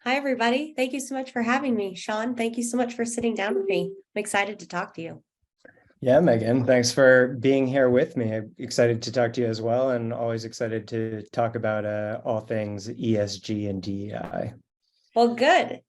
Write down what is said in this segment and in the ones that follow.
Hi, everybody. Thank you so much for having me. Sean, thank you so much for sitting down with me. I'm excited to talk to you. Yeah, Megan, thanks for being here with me. I'm excited to talk to you as well, and always excited to talk about all things ESG and DEI. Well, good.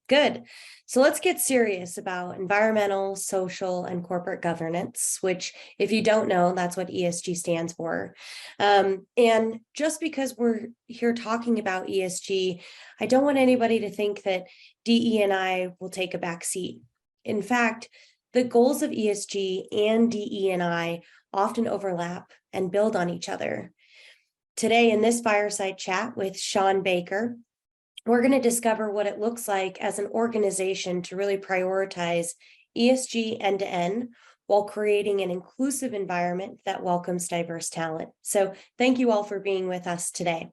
So let's get serious about environmental, social, and corporate governance, which, if you don't know, that's what ESG stands for. And just because we're here talking about ESG, I don't want anybody to think that DE&I will take a back seat. In fact, the goals of ESG and DE&I often overlap and build on each other. Today, in this fireside chat with Sean Baker, we're going to discover what it looks like as an organization to really prioritize ESG end to end while creating an inclusive environment that welcomes diverse talent. So thank you all for being with us today.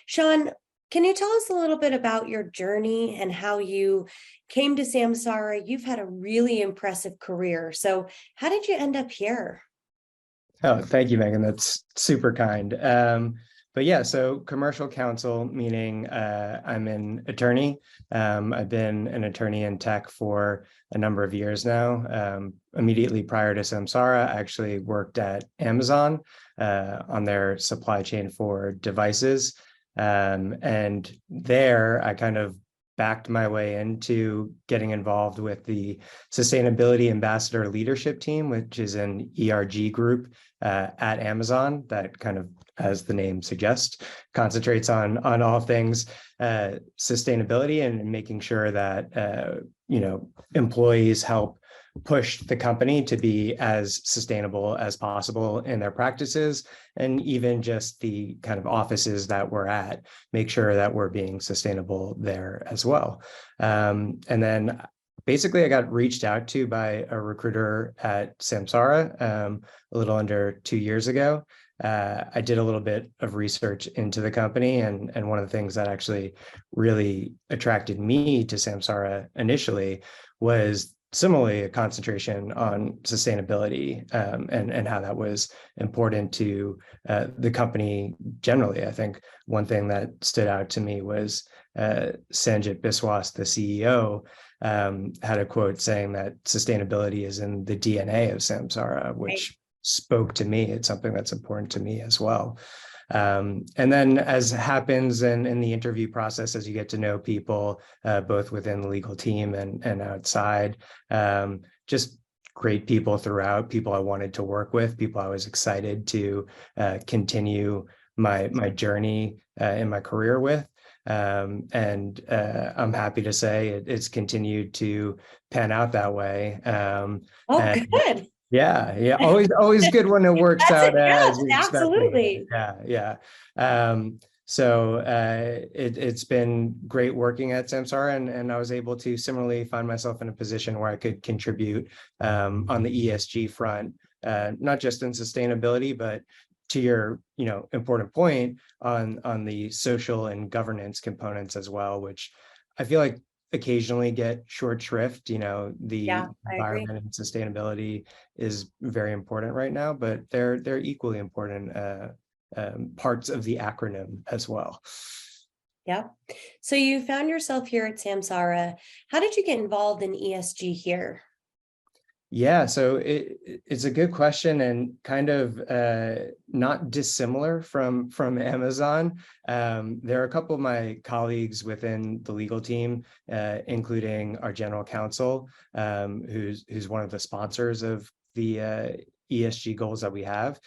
Sean, can you tell us a little bit about your journey and how you came to Samsara? You've had a really impressive career. So how did you end up here? Oh, thank you, Megan. That's super kind. But yeah, so commercial counsel, meaning I'm an attorney. I've been an attorney in tech for a number of years now. Immediately prior to Samsara, I actually worked at Amazon on their supply chain for devices. And there I kind of backed my way into getting involved with the Sustainability Ambassador Leadership Team, which is an ERG group at Amazon that kind of, as the name suggests, concentrates on all things sustainability and making sure that employees help push the company to be as sustainable as possible in their practices, and even just the kind of offices that we're at, make sure that we're being sustainable there as well. And then basically I got reached out to by a recruiter at Samsara a little under 2 years ago. I did a little bit of research into the company, and one of the things that actually really attracted me to Samsara initially was similarly a concentration on sustainability and how that was important to the company generally. I think one thing that stood out to me was Sanjit Biswas, the CEO, had a quote saying that sustainability is in the DNA of Samsara, which spoke to me. It's something that's important to me as well. And then, as happens in the interview process, as you get to know people, both within the legal team and outside, just great people throughout, people I wanted to work with, people I was excited to continue my journey in my career with. And I'm happy to say it's continued to pan out that way. Good. Yeah. Always good when it works That's out it. Yeah, as you're expecting. absolutely. Yeah. So it's been great working at Samsara, and I was able to similarly find myself in a position where I could contribute on the ESG front, not just in sustainability, but to your important point on the social and governance components as well, which I feel like occasionally get short shrift. The Yeah, I agree. environment and sustainability is very important right now, but they're equally important parts of the acronym as well. Yeah. So you found yourself here at Samsara. How did you get involved in ESG here? Yeah, so it's a good question, and kind of not dissimilar from Amazon. There are a couple of my colleagues within the legal team, including our general counsel, who's one of the sponsors of the ESG goals that we have,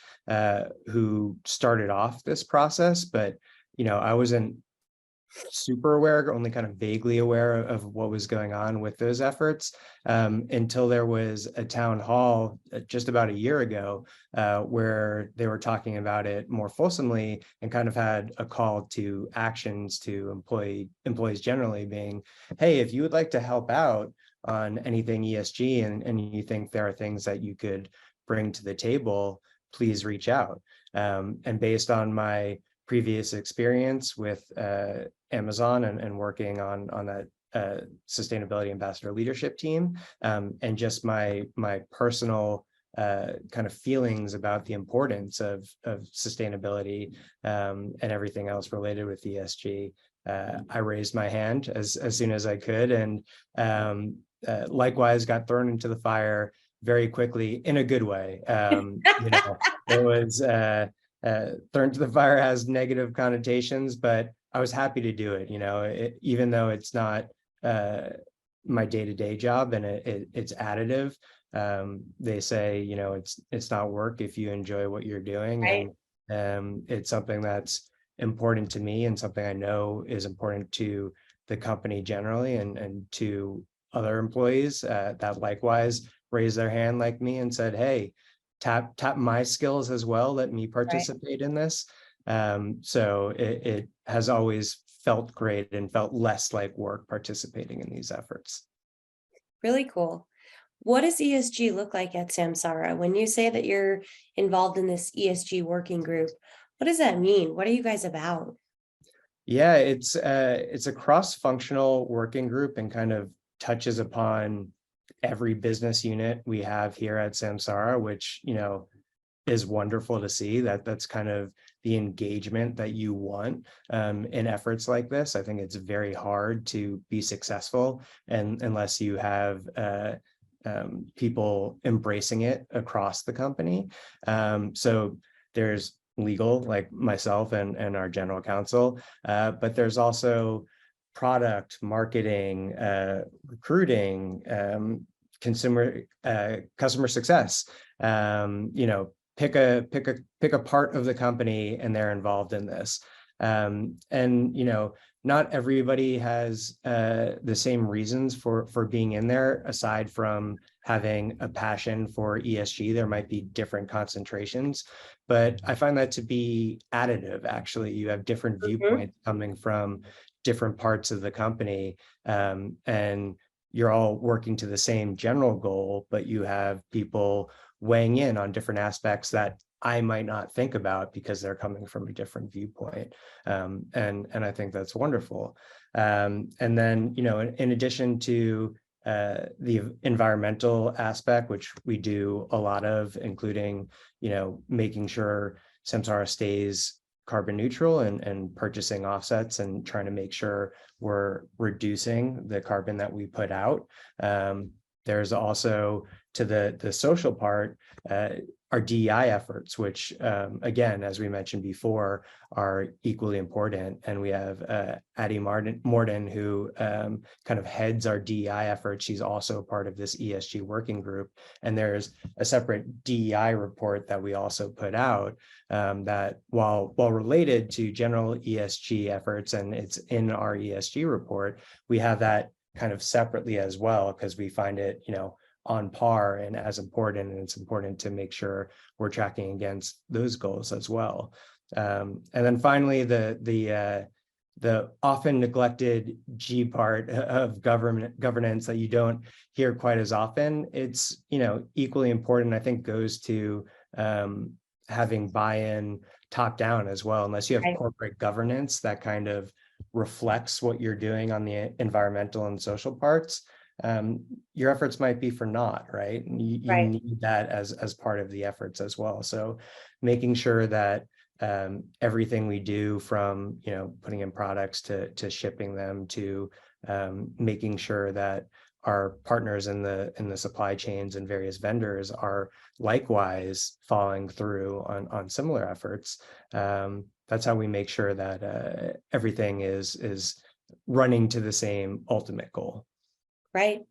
who started off this process, but I wasn't super aware, only kind of vaguely aware of what was going on with those efforts, until there was a town hall just about a year ago where they were talking about it more fulsomely, and kind of had a call to actions to employees generally, being, hey, if you would like to help out on anything ESG and you think there are things that you could bring to the table, please reach out. And based on my previous experience with Amazon and working on that sustainability ambassador leadership team, and just my personal kind of feelings about the importance of sustainability and everything else related with ESG, I raised my hand as soon as I could, and likewise got thrown into the fire very quickly in a good way. It was thrown to the fire has negative connotations, but I was happy to do it. Even though it's not my day-to-day job and it's additive. They say, it's not work if you enjoy what you're doing. Right. And it's something that's important to me and something I know is important to the company generally and to other employees that likewise raised their hand like me and said, hey, tap my skills as well. Let me participate in this. So it has always felt great and felt less like work participating in these efforts. Really cool. What does ESG look like at Samsara? When you say that you're involved in this ESG working group, what does that mean? What are you guys about? Yeah, it's a cross-functional working group and kind of touches upon every business unit we have here at Samsara, which, is wonderful to see. That's kind of the engagement that you want in efforts like this. I think it's very hard to be successful and unless you have people embracing it across the company. So there's legal, like myself and our general counsel, but there's also product, marketing, recruiting, customer success. Pick a part of the company and they're involved in this. And not everybody has the same reasons for being in there. Aside from having a passion for ESG, there might be different concentrations, but I find that to be additive. Actually, you have different viewpoints coming from different parts of the company, and you're all working to the same general goal, but you have people weighing in on different aspects that I might not think about because they're coming from a different viewpoint. And I think that's wonderful. And then, in addition to the environmental aspect, which we do a lot of, including, making sure Samsara stays carbon neutral and purchasing offsets and trying to make sure we're reducing the carbon that we put out. There's also, to the social part, our DEI efforts, which again, as we mentioned before, are equally important. And we have Addie Morden, who kind of heads our DEI efforts. She's also part of this ESG working group. And there's a separate DEI report that we also put out that while related to general ESG efforts, and it's in our ESG report, we have that kind of separately as well, because we find it, on par and as important, and it's important to make sure we're tracking against those goals as well. And then finally, the often neglected G part of governance that you don't hear quite as often, it's equally important, I think, goes to having buy-in top down as well. Unless you have corporate governance that kind of reflects what you're doing on the environmental and social parts, your efforts might be for naught, right? You need that as part of the efforts as well. So making sure that everything we do, from putting in products to shipping them, to making sure that our partners in the supply chains and various vendors are likewise following through on similar efforts. That's how we make sure that everything is running to the same ultimate goal. Right.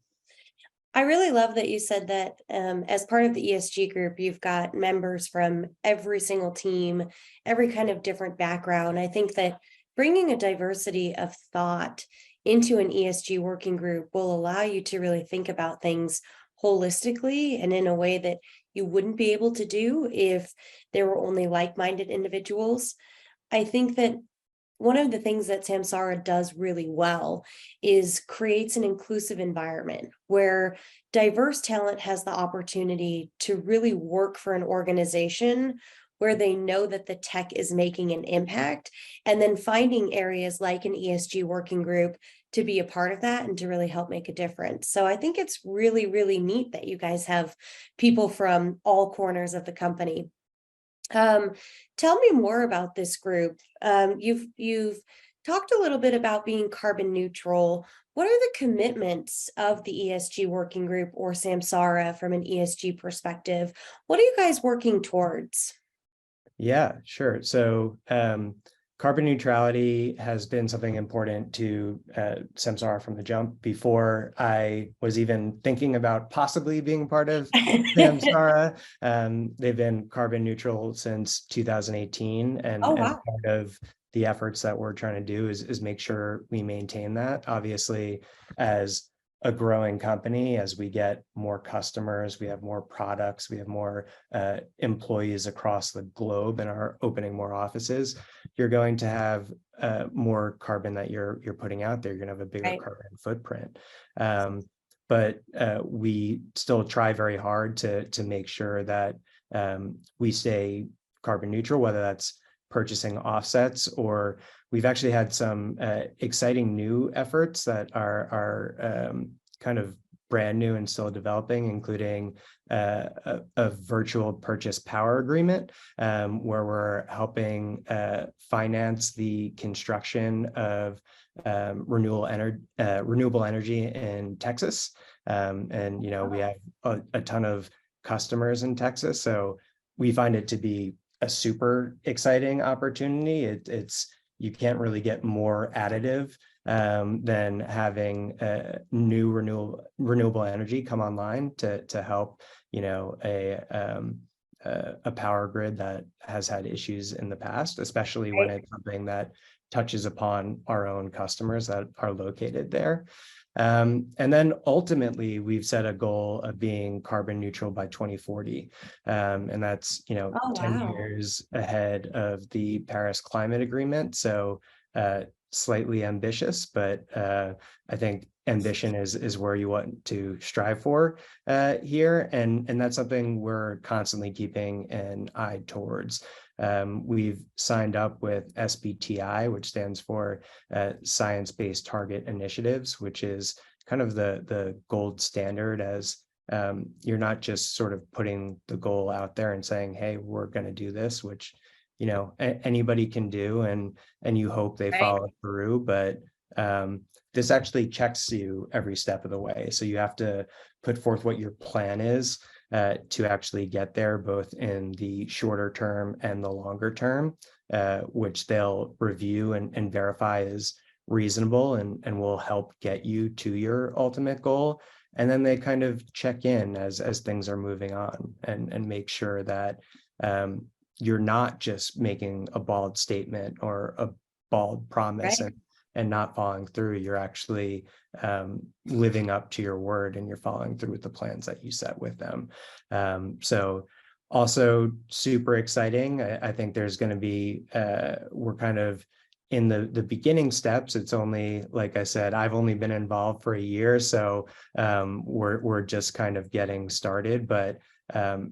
I really love that you said that as part of the ESG group, you've got members from every single team, every kind of different background. I think that bringing a diversity of thought into an ESG working group will allow you to really think about things holistically and in a way that you wouldn't be able to do if there were only like-minded individuals. I think that one of the things that Samsara does really well is creates an inclusive environment where diverse talent has the opportunity to really work for an organization where they know that the tech is making an impact, and then finding areas like an ESG working group to be a part of that and to really help make a difference. So I think it's really, really neat that you guys have people from all corners of the company. Tell me more about this group. You've talked a little bit about being carbon neutral. What are the commitments of the ESG working group or Samsara from an ESG perspective? What are you guys working towards? Yeah, sure. So carbon neutrality has been something important to Samsara from the jump. Before I was even thinking about possibly being part of Samsara, they've been carbon neutral since 2018, Oh, and wow. part of the efforts that we're trying to do is make sure we maintain that. Obviously, as a growing company, as we get more customers, we have more products, we have more employees across the globe and are opening more offices, you're going to have more carbon that you're putting out there. You're going to have a bigger Right. carbon footprint. But we still try very hard to make sure that we stay carbon neutral, whether that's purchasing offsets, or we've actually had some exciting new efforts that are kind of brand new and still developing, including a virtual purchase power agreement, where we're helping finance the construction of renewable energy in Texas. And we have a ton of customers in Texas, so we find it to be a super exciting opportunity. It's you can't really get more additive than having new renewable energy come online to help a power grid that has had issues in the past, especially when Right. it's something that touches upon our own customers that are located there. And then ultimately, we've set a goal of being carbon neutral by 2040. And that's, Oh, 10 wow. years ahead of the Paris Climate Agreement. So slightly ambitious, but I think ambition is where you want to strive for here. And that's something we're constantly keeping an eye towards. We've signed up with SBTI, which stands for Science-Based Target Initiatives, which is kind of the gold standard, as you're not just sort of putting the goal out there and saying, hey, we're going to do this, which anybody can do, and you hope they Right. follow through, but this actually checks you every step of the way. So you have to put forth what your plan is to actually get there, both in the shorter term and the longer term, which they'll review and verify is reasonable and will help get you to your ultimate goal. And then they kind of check in as things are moving on and make sure that you're not just making a bald statement or a bald promise Right. and not following through. You're actually living up to your word, and you're following through with the plans that you set with them. So also super exciting. I think there's going to be, we're kind of in the beginning steps. It's only, like I said, I've only been involved for a year, so we're just kind of getting started, but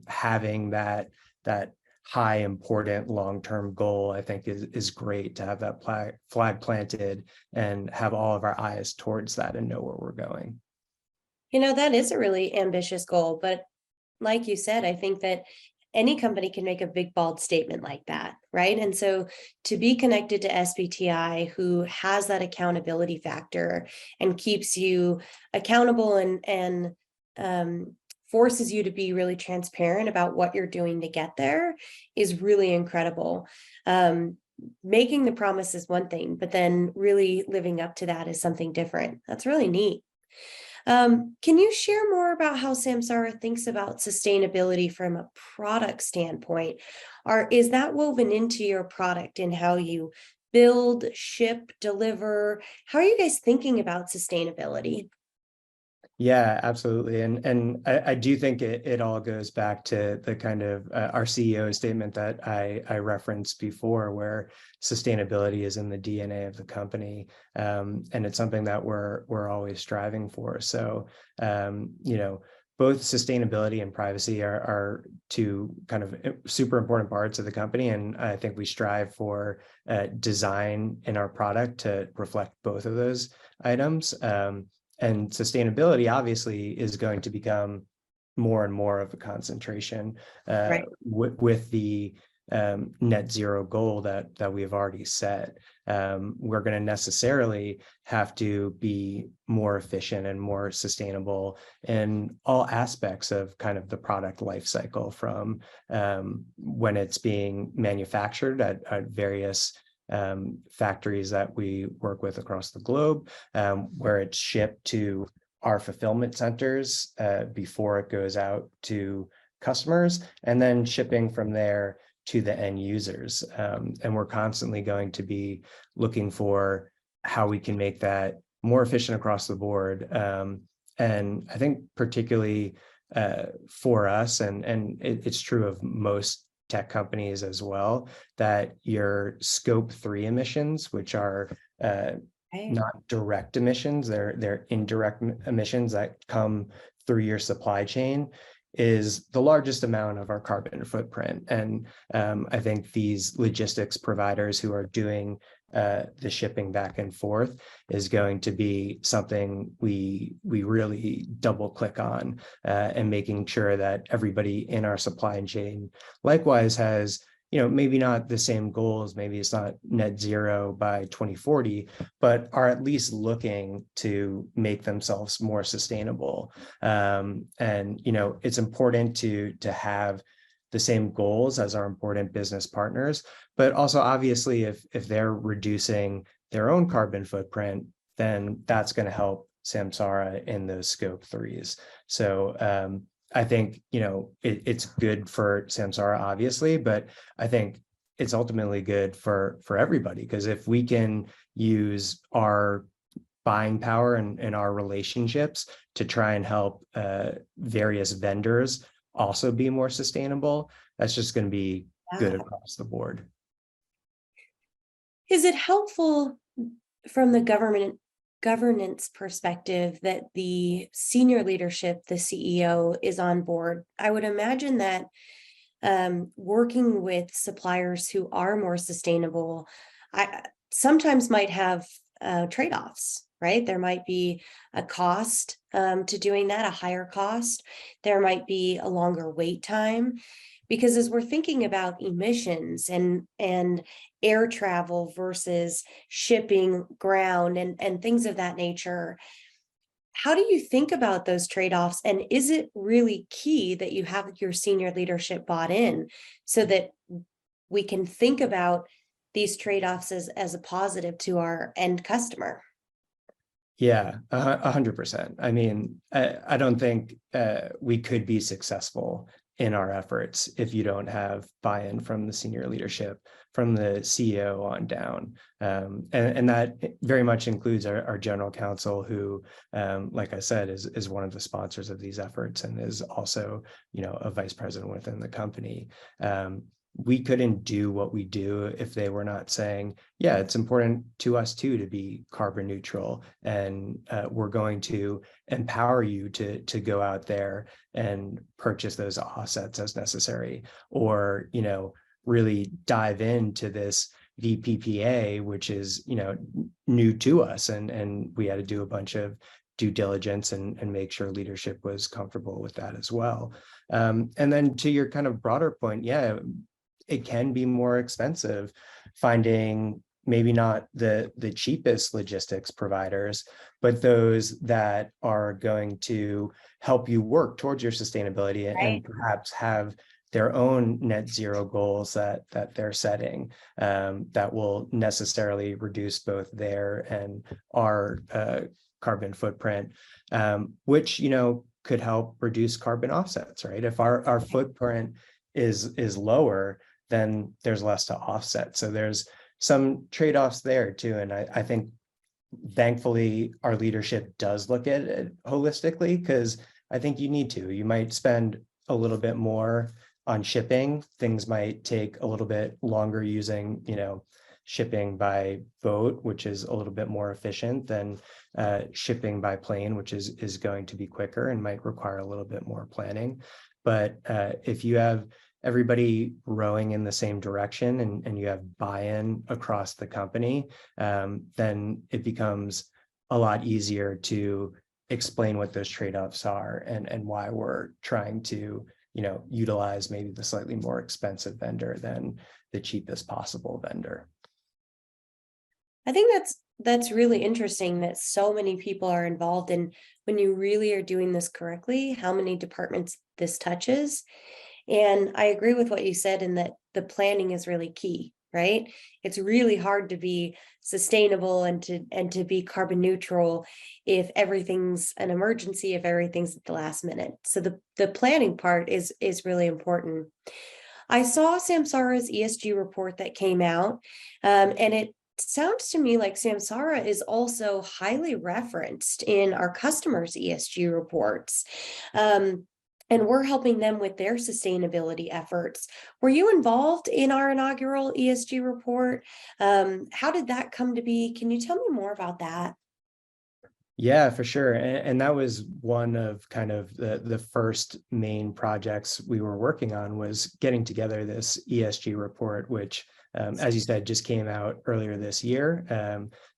having that high important long-term goal, I think is great to have that flag planted and have all of our eyes towards that and know where we're going. That is a really ambitious goal, but like you said, I think that any company can make a big bold statement like that, right? And so to be connected to SBTI, who has that accountability factor and keeps you accountable and forces you to be really transparent about what you're doing to get there, is really incredible. Making the promise is one thing, but then really living up to that is something different. That's really neat. Can you share more about how Samsara thinks about sustainability from a product standpoint? Is that woven into your product and how you build, ship, deliver? How are you guys thinking about sustainability? Yeah, absolutely. And I do think it all goes back to the kind of our CEO statement that I referenced before, where sustainability is in the DNA of the company. And it's something that we're always striving for. So, both sustainability and privacy are two kind of super important parts of the company. And I think we strive for design in our product to reflect both of those items. And sustainability obviously is going to become more and more of a concentration Right. with the net zero goal that we've already set. We're going to necessarily have to be more efficient and more sustainable in all aspects of kind of the product life cycle, from when it's being manufactured at various factories that we work with across the globe, where it's shipped to our fulfillment centers before it goes out to customers, and then shipping from there to the end users. And we're constantly going to be looking for how we can make that more efficient across the board. And I think particularly for us, and it's true of most tech companies as well, that your scope 3 emissions, which are not direct emissions, they're indirect emissions that come through your supply chain, is the largest amount of our carbon footprint. And I think these logistics providers who are doing the shipping back and forth is going to be something we really double click on, and making sure that everybody in our supply chain likewise has, maybe not the same goals, maybe it's not net zero by 2040, but are at least looking to make themselves more sustainable. And, it's important to have the same goals as our important business partners, but also obviously if they're reducing their own carbon footprint, then that's going to help Samsara in those scope 3s. So I think, it's good for Samsara, obviously, but I think it's ultimately good for everybody, because if we can use our buying power and our relationships to try and help various vendors also be more sustainable, that's just going to be good across the board. Is it helpful from the governance perspective that the senior leadership, the CEO, is on board? I would imagine that working with suppliers who are more sustainable, I sometimes might have trade-offs, right? There might be a cost to doing that, a higher cost. There might be a longer wait time, because as we're thinking about emissions and air travel versus shipping, ground, and things of that nature, how do you think about those trade-offs? And is it really key that you have your senior leadership bought in so that we can think about these trade-offs as a positive to our end customer? Yeah, 100%. I mean, I don't think we could be successful in our efforts if you don't have buy-in from the senior leadership, from the CEO on down. And that very much includes our general counsel, who, like I said, is one of the sponsors of these efforts and is also, a vice president within the company. We couldn't do what we do if they were not saying, yeah, it's important to us too to be carbon neutral, and we're going to empower you to go out there and purchase those offsets as necessary, or really dive into this VPPA, which is new to us, and we had to do a bunch of due diligence and make sure leadership was comfortable with that as well. And then to your kind of broader point, yeah, it can be more expensive finding maybe not the cheapest logistics providers, but those that are going to help you work towards your sustainability, right, and perhaps have their own net zero goals that they're setting, that will necessarily reduce both their and our carbon footprint, which could help reduce carbon offsets, right? If our footprint is lower, then there's less to offset. So there's some trade-offs there too. And I think thankfully our leadership does look at it holistically, because I think you need to. You might spend a little bit more on shipping. Things might take a little bit longer using, shipping by boat, which is a little bit more efficient than shipping by plane, which is going to be quicker and might require a little bit more planning. But if you have everybody rowing in the same direction and you have buy-in across the company, then it becomes a lot easier to explain what those trade-offs are and why we're trying to utilize maybe the slightly more expensive vendor than the cheapest possible vendor. I think that's really interesting that so many people are involved, and when you really are doing this correctly, how many departments this touches. And I agree with what you said in that the planning is really key, right? It's really hard to be sustainable and to be carbon neutral if everything's an emergency, if everything's at the last minute. So the planning part is really important. I saw Samsara's ESG report that came out, and it sounds to me like Samsara is also highly referenced in our customers' ESG reports. And we're helping them with their sustainability efforts. Were you involved in our inaugural ESG report? How did that come to be? Can you tell me more about that? Yeah, for sure. And that was one of kind of the first main projects we were working on, was getting together this ESG report, which, as you said, just came out earlier this year,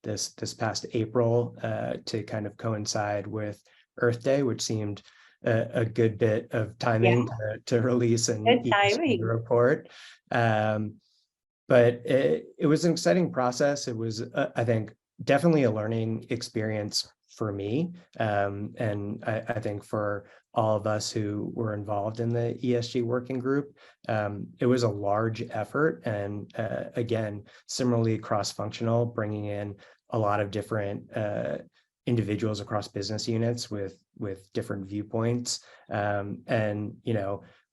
this past April, to kind of coincide with Earth Day, which seemed a good bit of timing to release an Good ESG timing. report. But it was an exciting process. It was, I think, definitely a learning experience for me. And I think for all of us who were involved in the ESG working group, it was a large effort. And again, similarly cross-functional, bringing in a lot of different individuals across business units with different viewpoints. And,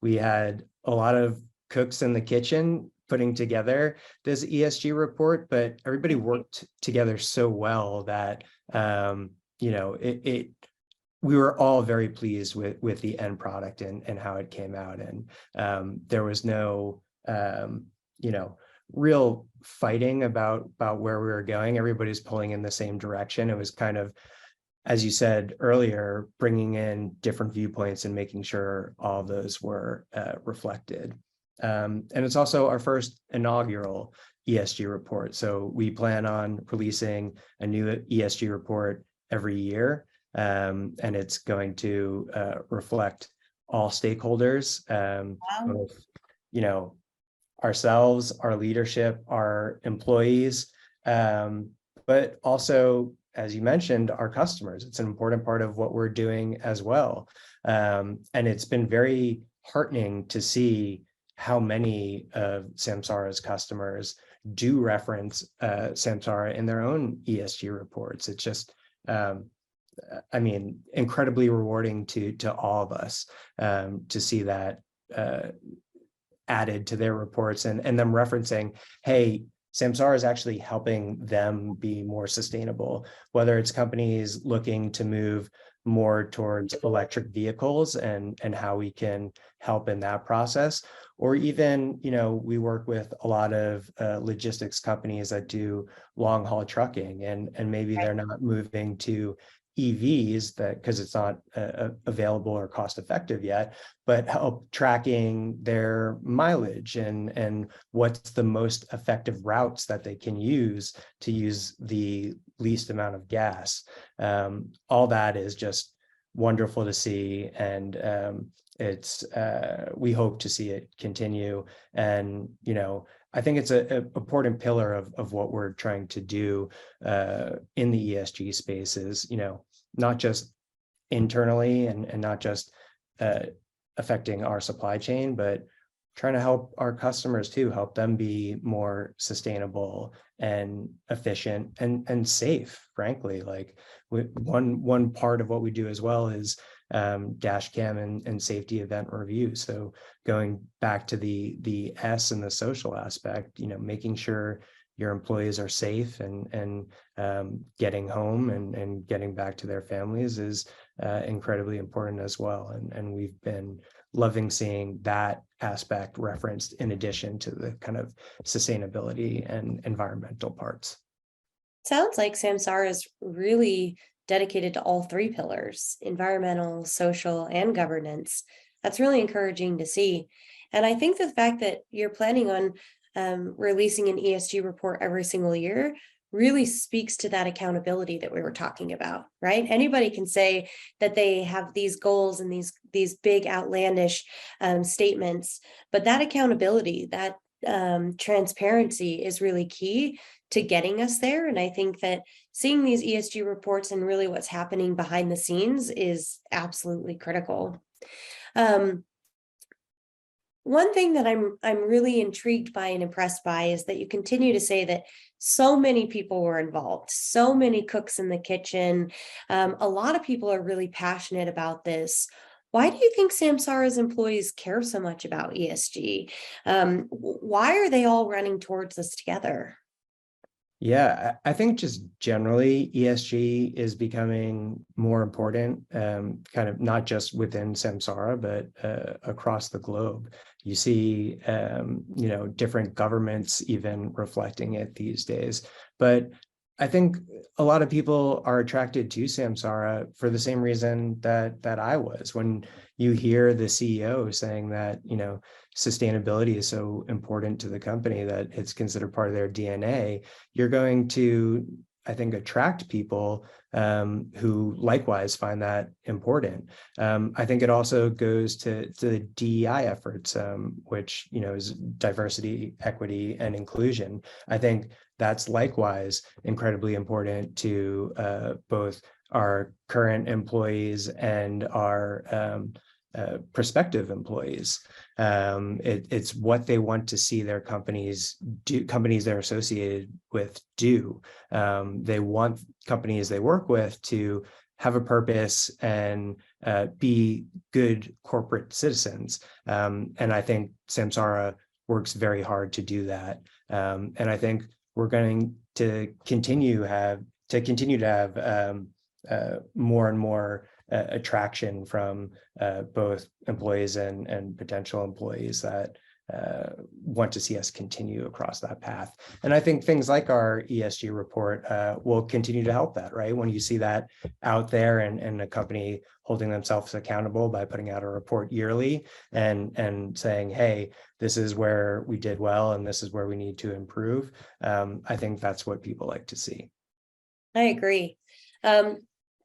we had a lot of cooks in the kitchen putting together this ESG report, but everybody worked together so well that, we were all very pleased with the end product and how it came out. And there was no, real fighting about where we were going. Everybody's pulling in the same direction. It was kind of, as you said earlier, bringing in different viewpoints and making sure all of those were reflected. And it's also our first inaugural ESG report. So we plan on releasing a new ESG report every year. And it's going to reflect all stakeholders, Wow. both, ourselves, our leadership, our employees, but also, as you mentioned, our customers. It's an important part of what we're doing as well. And it's been very heartening to see how many of Samsara's customers do reference Samsara in their own ESG reports. It's just, incredibly rewarding to all of us to see that added to their reports and them referencing, hey, Samsara is actually helping them be more sustainable, whether it's companies looking to move more towards electric vehicles and how we can help in that process, or even, we work with a lot of logistics companies that do long haul trucking, and maybe they're not moving to EVs because it's not available or cost effective yet, but help tracking their mileage and what's the most effective routes that they can use to use the least amount of gas. All that is just wonderful to see, and it's we hope to see it continue. And I think it's an important pillar of what we're trying to do in the ESG spaces, not just internally and not just affecting our supply chain, but trying to help our customers too, help them be more sustainable and efficient and safe, frankly. Like one part of what we do as well is dash cam and safety event review. So going back to the S and the social aspect, making sure your employees are safe and getting home and getting back to their families is incredibly important as well. And we've been loving seeing that aspect referenced in addition to the kind of sustainability and environmental parts. Sounds like Samsara is really dedicated to all three pillars: environmental, social, and governance. That's really encouraging to see. And I think the fact that you're planning on releasing an ESG report every single year really speaks to that accountability that we were talking about, right? Anybody can say that they have these goals and these big outlandish statements, but that accountability, that transparency is really key to getting us there. And I think that seeing these ESG reports and really what's happening behind the scenes is absolutely critical. One thing that I'm really intrigued by and impressed by is that you continue to say that so many people were involved, so many cooks in the kitchen. A lot of people are really passionate about this. Why do you think Samsara's employees care so much about ESG? Why are they all running towards this together? Yeah, I think just generally ESG is becoming more important, kind of not just within Samsara, but across the globe. You see, different governments even reflecting it these days. But I think a lot of people are attracted to Samsara for the same reason that I was. When you hear the CEO saying that, sustainability is so important to the company that it's considered part of their DNA, you're going to, I think, attract people who likewise find that important. I think it also goes to the DEI efforts, which is diversity, equity, and inclusion. I think that's likewise incredibly important to both our current employees and our prospective employees. It's what they want to see their companies do, companies they're associated with do. They want companies they work with to have a purpose and be good corporate citizens. And I think Samsara works very hard to do that. And I think we're going to continue to have more and more attraction from both employees and potential employees that want to see us continue across that path. And I think things like our ESG report will continue to help that, right? When you see that out there and a company holding themselves accountable by putting out a report yearly and saying, hey, this is where we did well and this is where we need to improve. I think that's what people like to see. I agree.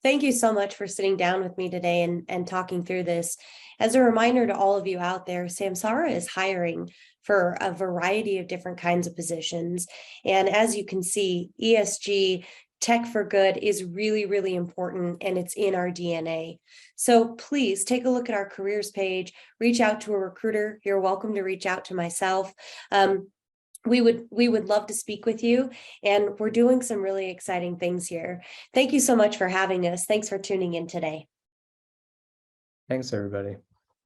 Thank you so much for sitting down with me today and talking through this. As a reminder to all of you out there, Samsara is hiring for a variety of different kinds of positions. And as you can see, ESG Tech for Good is really, really important, and it's in our DNA. So please take a look at our careers page, reach out to a recruiter. You're welcome to reach out to myself. We would love to speak with you, and we're doing some really exciting things here. Thank you so much for having us. Thanks for tuning in today. Thanks, everybody.